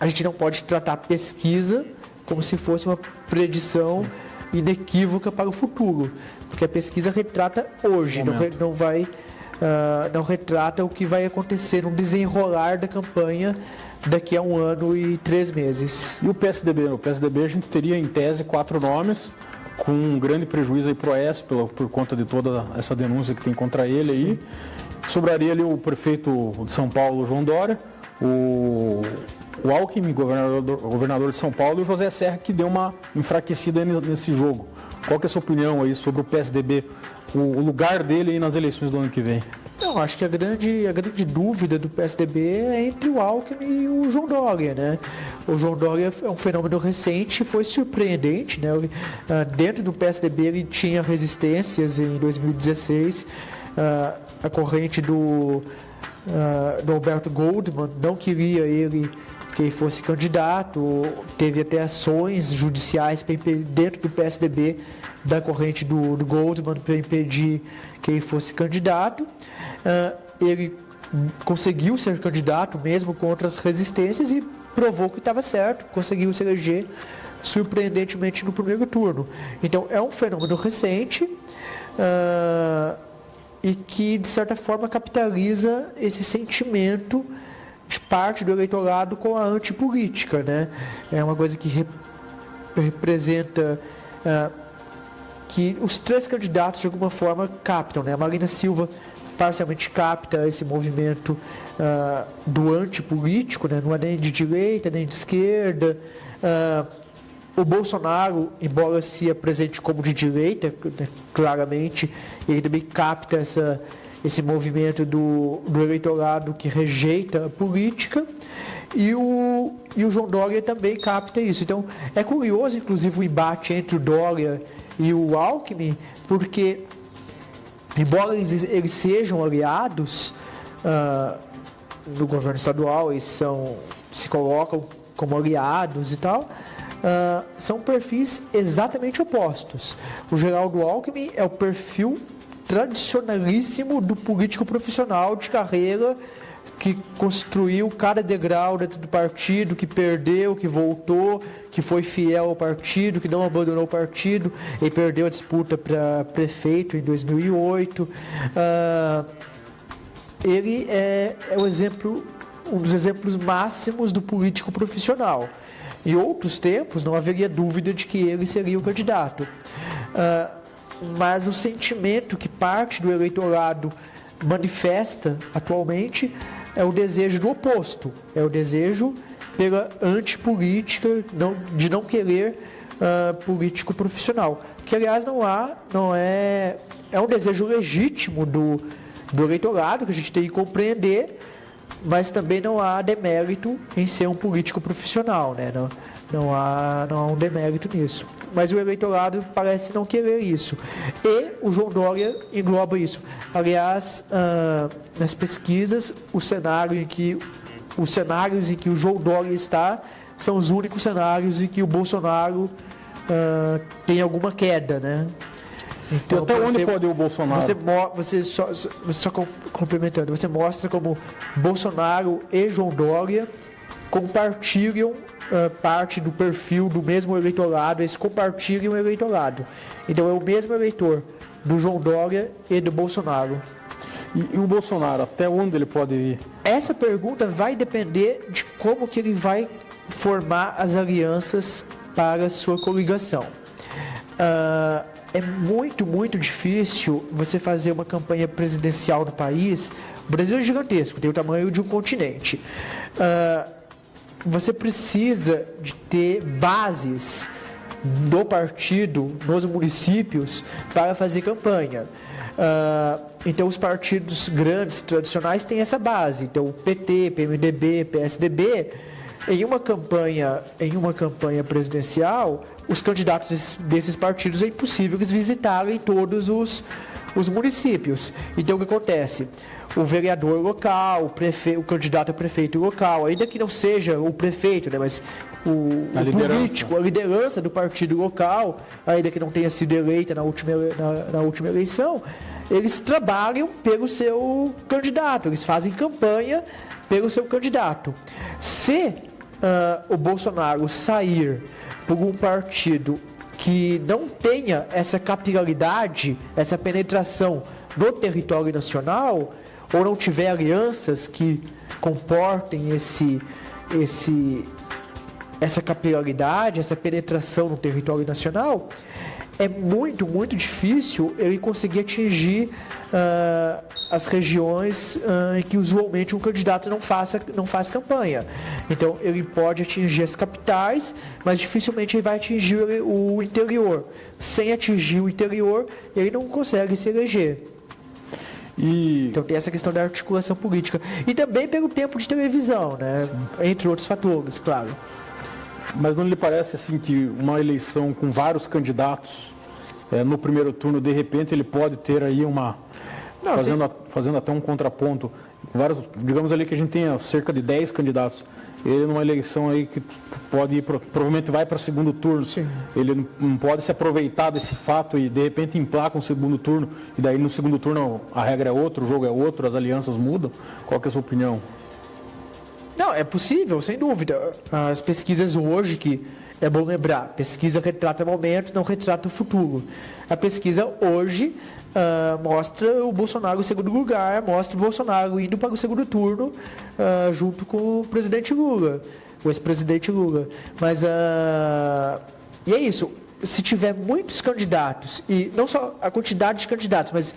gente não pode tratar a pesquisa como se fosse uma predição inequívoca para o futuro, porque a pesquisa retrata hoje, não retrata o que vai acontecer no desenrolar da campanha daqui a 1 ano e 3 meses. E o PSDB? O PSDB a gente teria em tese 4 nomes, com um grande prejuízo aí pro Aécio por conta de toda essa denúncia que tem contra ele aí. Sobraria ali o prefeito de São Paulo, João Dória, o Alckmin, governador de São Paulo, e o José Serra, que deu uma enfraquecida nesse jogo. Qual que é a sua opinião aí sobre o PSDB, o lugar dele aí nas eleições do ano que vem? Não, acho que a grande dúvida do PSDB é entre o Alckmin e o João Dória, né? O João Dória é um fenômeno recente, foi surpreendente, né? Dentro do PSDB ele tinha resistências em 2016, a corrente do Alberto Goldman não queria que ele fosse candidato, teve até ações judiciais dentro do PSDB da corrente do Goldman para impedir que ele fosse candidato. Ele conseguiu ser candidato mesmo contra as resistências e provou que estava certo, conseguiu se eleger surpreendentemente no primeiro turno. Então é um fenômeno recente e que de certa forma capitaliza esse sentimento de parte do eleitorado com a antipolítica, né? É uma coisa que representa que os 3 candidatos de alguma forma captam, né? A Marina Silva parcialmente capta esse movimento do antipolítico, né? Não é nem de direita, nem de esquerda. O Bolsonaro, embora se apresente como de direita, né, claramente, ele também capta esse movimento do eleitorado que rejeita a política, e o e o João Dória também capta isso. Então, é curioso, inclusive, o embate entre o Dória e o Alckmin, porque, embora eles sejam aliados no governo estadual, eles se colocam como aliados e tal, são perfis exatamente opostos. O Geraldo Alckmin é o perfil tradicionalíssimo do político profissional de carreira que construiu cada degrau dentro do partido, que perdeu, que voltou, que foi fiel ao partido, que não abandonou o partido. Ele perdeu a disputa para prefeito em 2008. Ele é um dos exemplos máximos do político profissional. Em outros tempos, não haveria dúvida de que ele seria o candidato. Mas o sentimento que parte do eleitorado manifesta atualmente é o desejo do oposto, é o desejo pela antipolítica, de não querer político profissional. Que, aliás, é um desejo legítimo do eleitorado, que a gente tem que compreender, mas também não há demérito em ser um político profissional, né? Não há um demérito nisso. Mas o eleitorado parece não querer isso. E o João Dória engloba isso. Aliás, nas pesquisas, os cenários em que o João Dória está são os únicos cenários em que o Bolsonaro tem alguma queda, né? Então, até onde pode ir o Bolsonaro? Você só complementando, você mostra como Bolsonaro e João Dória compartilham parte do perfil do mesmo eleitorado, eles compartilham o eleitorado. Então é o mesmo eleitor do João Dória e do Bolsonaro. E o Bolsonaro, até onde ele pode ir? Essa pergunta vai depender de como que ele vai formar as alianças para a sua coligação. É muito, muito difícil você fazer uma campanha presidencial no país. O Brasil é gigantesco, tem o tamanho de um continente. Você precisa de ter bases do partido nos municípios para fazer campanha. Então os partidos grandes, tradicionais, têm essa base. Então o PT, PMDB, PSDB, em uma campanha presidencial, os candidatos desses partidos é impossível eles visitarem todos os municípios. Então o que acontece? O vereador local, o candidato a prefeito local, ainda que não seja o prefeito, né, mas o político, a liderança do partido local, ainda que não tenha sido eleita na última eleição, eles trabalham pelo seu candidato, eles fazem campanha pelo seu candidato. Se o Bolsonaro sair por um partido que não tenha essa capilaridade, essa penetração no território nacional, ou não tiver alianças que comportem essa capilaridade, essa penetração no território nacional, é muito, muito difícil ele conseguir atingir as regiões em que usualmente um candidato não faz campanha. Então ele pode atingir as capitais, mas dificilmente ele vai atingir o interior. Sem atingir o interior, ele não consegue se eleger. Então tem essa questão da articulação política. E também pelo tempo de televisão, né? Entre outros fatores, claro. Mas não lhe parece assim que uma eleição com vários candidatos no primeiro turno, de repente ele pode ter aí fazendo até um contraponto, digamos ali que a gente tenha cerca de 10 candidatos, ele numa eleição aí que pode ir, provavelmente vai para o segundo turno. Sim. Ele não pode se aproveitar desse fato e de repente emplaca um segundo turno, e daí no segundo turno a regra é outra, o jogo é outro, as alianças mudam. Qual que é a sua opinião? Não, é possível, sem dúvida. As pesquisas hoje, que é bom lembrar, pesquisa retrata o momento, não retrata o futuro. A pesquisa hoje mostra o Bolsonaro em segundo lugar, mostra o Bolsonaro indo para o segundo turno junto com o presidente Lula, o ex-presidente Lula. Mas, e é isso, se tiver muitos candidatos, e não só a quantidade de candidatos, mas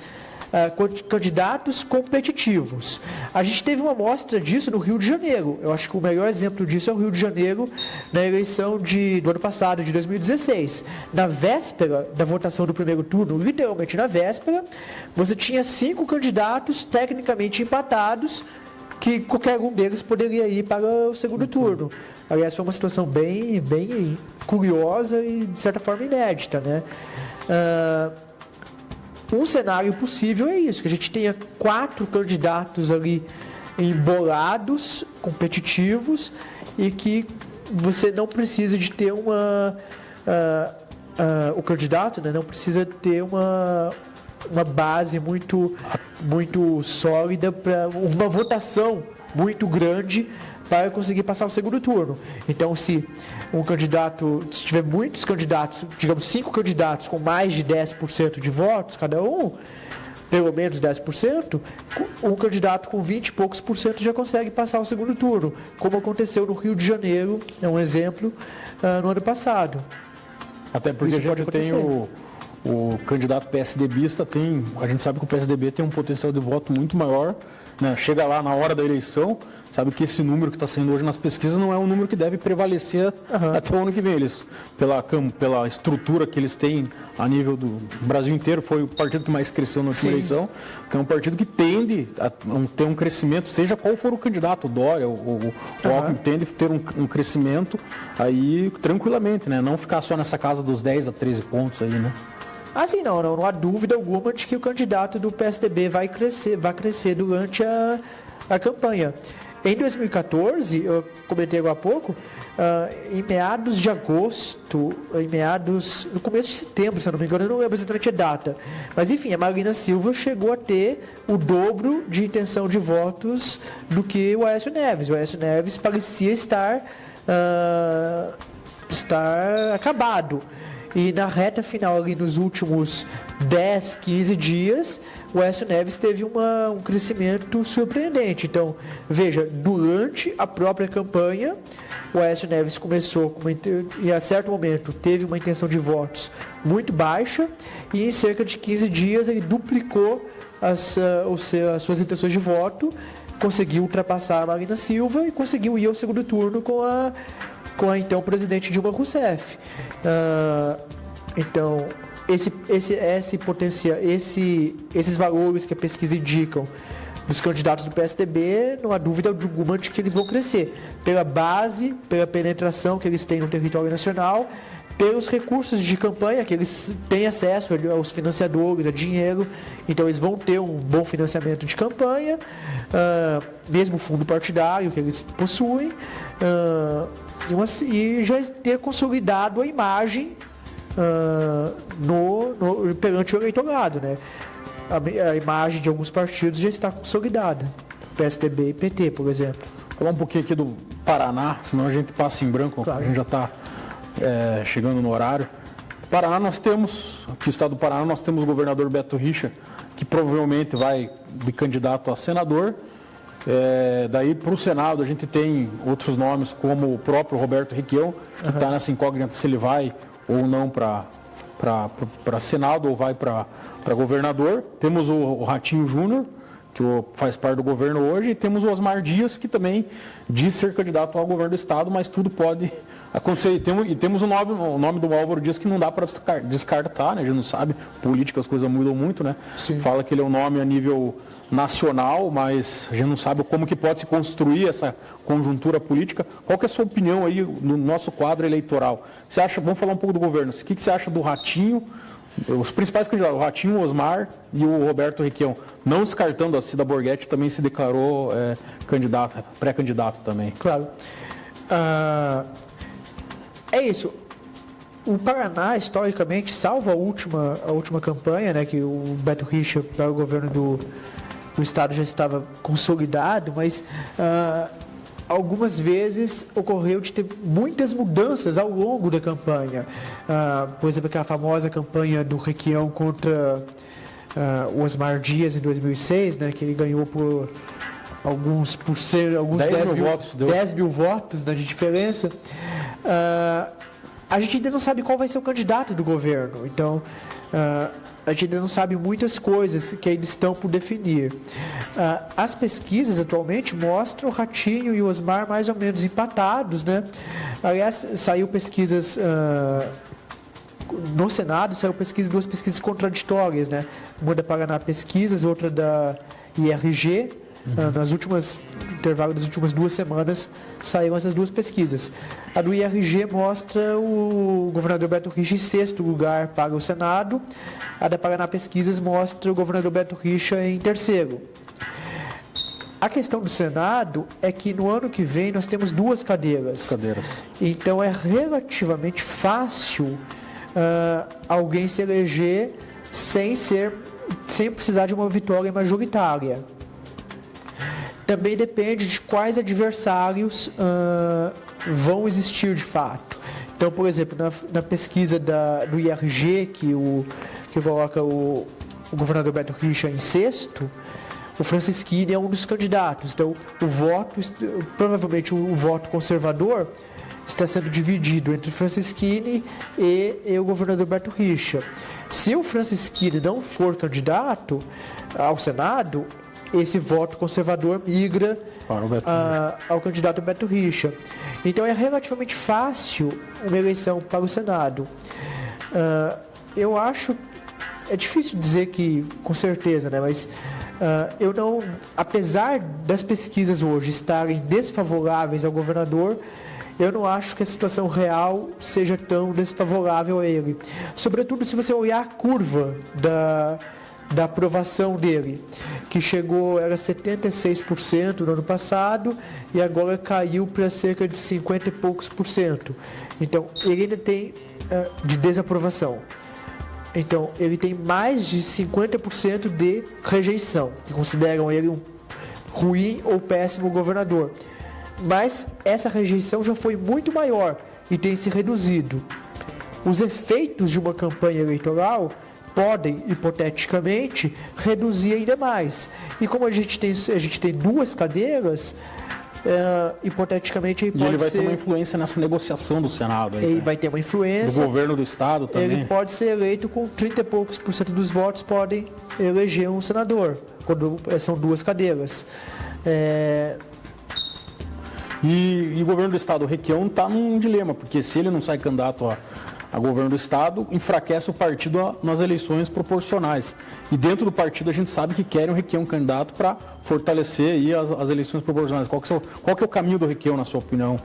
candidatos competitivos. A gente teve uma amostra disso no Rio de Janeiro. Eu acho que o melhor exemplo disso é o Rio de Janeiro na eleição do ano passado, de 2016. Na véspera da votação do primeiro turno, literalmente na véspera, você tinha 5 candidatos tecnicamente empatados, que qualquer um deles poderia ir para o segundo turno. Aliás, foi uma situação bem curiosa e, de certa forma, inédita, né? Um cenário possível é isso, que a gente tenha 4 candidatos ali embolados, competitivos, e que você não precisa de ter o candidato, né, não precisa ter uma base muito sólida, para uma votação muito grande para conseguir passar o segundo turno. Então, se tiver muitos candidatos, digamos 5 candidatos com mais de 10% de votos cada um, pelo menos 10%, um candidato com 20 e poucos por cento já consegue passar o segundo turno, como aconteceu no Rio de Janeiro, é um exemplo, no ano passado. Até porque a gente tem o candidato PSDBista, a gente sabe que o PSDB tem um potencial de voto muito maior, né? Chega lá na hora da eleição, sabe que esse número que está sendo hoje nas pesquisas não é um número que deve prevalecer até o ano que vem. Eles, pela estrutura que eles têm a nível do Brasil inteiro, foi o partido que mais cresceu na última eleição. Então é um partido que tende a ter um crescimento, seja qual for o candidato, o Dória, o Alckmin, tende a ter um crescimento aí tranquilamente, né? Não ficar só nessa casa dos 10 a 13 pontos aí, né? Assim, não há dúvida alguma de que o candidato do PSDB vai crescer durante a campanha. Em 2014, eu comentei agora há pouco, em meados de agosto, no começo de setembro, se eu não me engano, eu não lembro exatamente a data. Mas enfim, a Marina Silva chegou a ter o dobro de intenção de votos do que o Aécio Neves. O Aécio Neves parecia estar acabado. E na reta final, ali nos últimos 10, 15 dias, o Aécio Neves teve um crescimento surpreendente. Então, veja, durante a própria campanha, o Aécio Neves começou, e a certo momento teve uma intenção de votos muito baixa, e em cerca de 15 dias ele duplicou as suas intenções de voto, conseguiu ultrapassar a Marina Silva e conseguiu ir ao segundo turno com a então presidente Dilma Rousseff. Então, esses valores que a pesquisa indicam dos candidatos do PSDB, não há dúvida alguma de que eles vão crescer. Pela base, pela penetração que eles têm no território nacional, pelos recursos de campanha que eles têm acesso aos financiadores, a dinheiro, então eles vão ter um bom financiamento de campanha, mesmo o fundo partidário que eles possuem, e já ter consolidado a imagem perante o eleitorado, né? A imagem de alguns partidos já está consolidada, PSDB e PT, por exemplo. Falar um pouquinho aqui do Paraná, senão a gente passa em branco, claro. A gente já está chegando no horário. Paraná aqui no estado do Paraná, nós temos o governador Beto Richa, que provavelmente vai de candidato a senador. Daí para o Senado a gente tem outros nomes, como o próprio Roberto Requião, que está nessa incógnita se ele vai ou não para Senado ou vai para governador. Temos o Ratinho Júnior, que faz parte do governo hoje, e temos o Osmar Dias, que também diz ser candidato ao governo do estado, mas tudo pode acontecer. E temos o nome do Álvaro Dias, que não dá para descartar, né? A gente não sabe, política, as coisas mudam muito, né? Sim. Fala que ele é um nome a nível nacional, mas a gente não sabe como que pode se construir essa conjuntura política. Qual que é a sua opinião aí no nosso quadro eleitoral? Você acha, vamos falar um pouco do governo, o que você acha do Ratinho, os principais candidatos, o Ratinho, o Osmar e o Roberto Requião, não descartando a Cida Borghetti, também se declarou pré-candidato também. Claro. É isso. O Paraná, historicamente, salvo a última campanha, né, que o Beto Richa para o governo do estado já estava consolidado, mas algumas vezes ocorreu de ter muitas mudanças ao longo da campanha. Por exemplo, aquela famosa campanha do Requião contra o Osmar Dias em 2006, né, que ele ganhou por alguns 10 mil votos de diferença. A gente ainda não sabe qual vai ser o candidato do governo, então a gente ainda não sabe muitas coisas que ainda estão por definir. As pesquisas atualmente mostram o Ratinho e o Osmar mais ou menos empatados, né? Aliás, saiu pesquisas no Senado, duas pesquisas contraditórias, né? Uma da Paraná Pesquisas, outra da IRG. Nas últimas intervalo das últimas 2 semanas, saíram essas 2 pesquisas. A do IRG mostra o governador Beto Richa em 6º lugar para o Senado. A da Paraná Pesquisas mostra o governador Beto Richa em 3º. A questão do Senado é que no ano que vem nós temos 2 cadeiras. Então é relativamente fácil alguém se eleger sem precisar de uma vitória majoritária. Também depende de quais adversários vão existir de fato. Então, por exemplo, na pesquisa do IRG, que coloca o governador Beto Richa em 6º, o Francisquini é um dos candidatos. Então, provavelmente o voto conservador está sendo dividido entre Francisquini e o governador Beto Richa. Se o Francisquini não for candidato ao Senado, esse voto conservador migra ao candidato Beto Richa. Então é relativamente fácil uma eleição para o Senado. Eu acho, é difícil dizer que com certeza, né? Mas eu não, apesar das pesquisas hoje estarem desfavoráveis ao governador, eu não acho que a situação real seja tão desfavorável a ele. Sobretudo se você olhar a curva da aprovação dele, que era 76% no ano passado e agora caiu para cerca de 50 e poucos por cento. Então, ele ainda tem de desaprovação. Então, ele tem mais de 50% de rejeição, que consideram ele um ruim ou péssimo governador. Mas essa rejeição já foi muito maior e tem se reduzido. Os efeitos de uma campanha eleitoral podem, hipoteticamente, reduzir ainda mais. E como a gente tem 2 cadeiras, hipoteticamente ele vai ter uma influência nessa negociação do Senado. Ele vai ter uma influência. Do governo do Estado também. Ele pode ser eleito com 30 e poucos por cento dos votos, podem eleger um senador, quando são 2 cadeiras. E o governo do Estado, o Requião, está num dilema, porque se ele não sai candidato a governo do Estado, enfraquece o partido nas eleições proporcionais. E dentro do partido a gente sabe que querem o Requião candidato para fortalecer aí as eleições proporcionais. Qual que é o caminho do Requião, na sua opinião?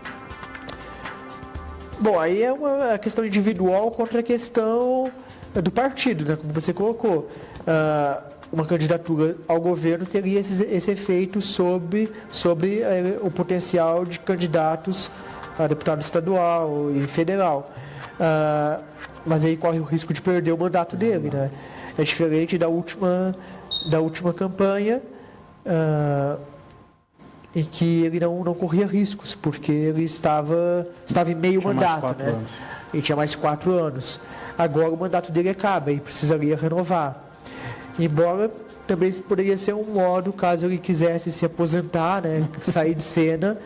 Bom, aí é uma questão individual contra a questão do partido, né, como você colocou. Uma candidatura ao governo teria esse efeito sobre o potencial de candidatos a deputado estadual e federal. Mas aí corre o risco de perder o mandato dele, né? É diferente da última campanha, em que ele não corria riscos, porque ele estava em meio mandato, né? Ele tinha mais 4 anos. Agora o mandato dele acaba e precisaria renovar. Embora também poderia ser um modo, caso ele quisesse se aposentar, né, sair de cena,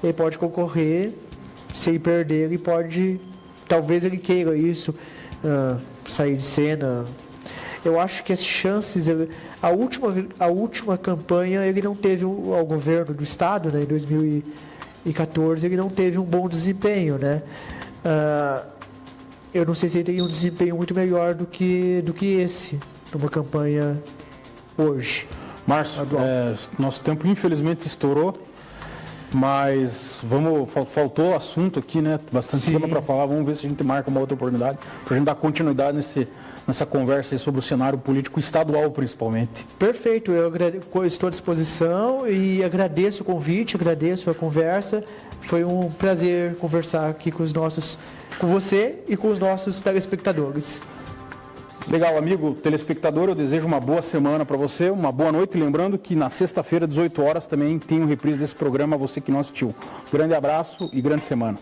ele pode concorrer. Se ele perder, ele pode, talvez ele queira isso, sair de cena. Eu acho que as chances, a última campanha ele não teve ao governo do Estado, né, em 2014, ele não teve um bom desempenho, né? Eu não sei se ele teria um desempenho muito melhor do que esse, numa campanha hoje. Márcio, nosso tempo infelizmente estourou, mas faltou assunto aqui, né? Bastante tema para falar. Vamos ver se a gente marca uma outra oportunidade para a gente dar continuidade nessa conversa aí sobre o cenário político estadual, principalmente. Perfeito, eu estou à disposição e agradeço o convite, agradeço a conversa. Foi um prazer conversar aqui com você e com os nossos telespectadores. Legal, amigo telespectador, eu desejo uma boa semana para você, uma boa noite. Lembrando que na sexta-feira, 18 horas, também tem um reprise desse programa, você que não assistiu. Grande abraço e grande semana.